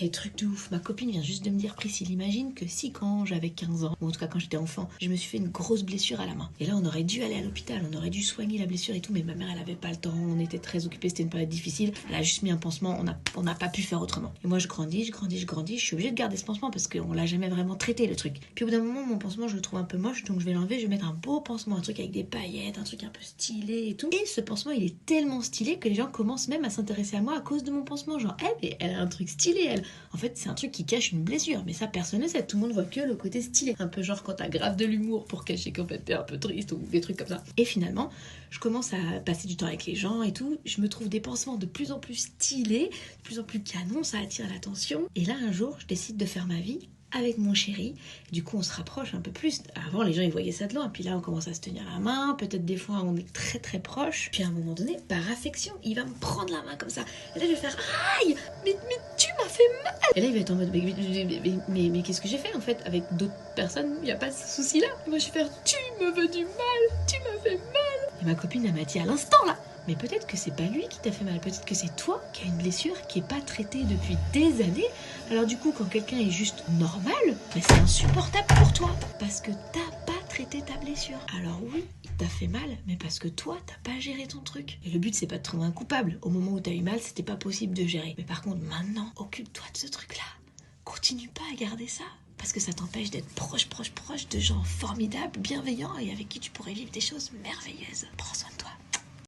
Et truc de ouf, ma copine vient juste de me dire, Priscille, imagine que si quand j'avais 15 ans, ou en tout cas quand j'étais enfant, je me suis fait une grosse blessure à la main. Et là on aurait dû aller à l'hôpital, on aurait dû soigner la blessure et tout, mais ma mère elle avait pas le temps, on était très occupés, c'était une période difficile. Elle a juste mis un pansement, on n'a pas pu faire autrement. Et moi je grandis, je suis obligée de garder ce pansement parce qu'on l'a jamais vraiment traité le truc. Puis au bout d'un moment mon pansement je le trouve un peu moche, donc je vais l'enlever, je vais mettre un beau pansement, un truc avec des paillettes, un truc un peu stylé et tout. Et ce pansement il est tellement stylé que les gens commencent même à s'intéresser à moi à cause de mon pansement, genre elle a un truc stylé elle. En fait c'est un truc qui cache une blessure, mais ça personne ne sait, tout le monde voit que le côté stylé. Un peu genre quand t'as grave de l'humour pour cacher qu'en fait t'es un peu triste ou des trucs comme ça. Et finalement, je commence à passer du temps avec les gens et tout, je me trouve des pansements de plus en plus stylés, de plus en plus canons, ça attire l'attention. Et là un jour, je décide de faire ma vie avec mon chéri. Du coup, on se rapproche un peu plus. Avant, les gens, ils voyaient ça de loin. Puis là, on commence à se tenir la main. Peut-être des fois, on est très très proche. Puis à un moment donné, par affection, il va me prendre la main comme ça. Et là, je vais faire aïe, mais tu m'as fait mal. Et là, il va être en mode mais qu'est-ce que j'ai fait en fait? Avec d'autres personnes, il n'y a pas ce souci-là. Et moi, je vais faire tu me veux du mal, tu m'as fait mal. Et ma copine, elle m'a dit à l'instant là. Mais peut-être que c'est pas lui qui t'a fait mal, peut-être que c'est toi qui as une blessure qui est pas traitée depuis des années. Alors du coup, quand quelqu'un est juste normal, bah, c'est insupportable pour toi parce que t'as pas traité ta blessure. Alors oui, il t'a fait mal, mais parce que toi, t'as pas géré ton truc. Et le but, c'est pas de trouver un coupable. Au moment où t'as eu mal, c'était pas possible de gérer. Mais par contre, maintenant, occupe-toi de ce truc-là. Continue pas à garder ça. Parce que ça t'empêche d'être proche de gens formidables, bienveillants et avec qui tu pourrais vivre des choses merveilleuses. Prends soin de toi.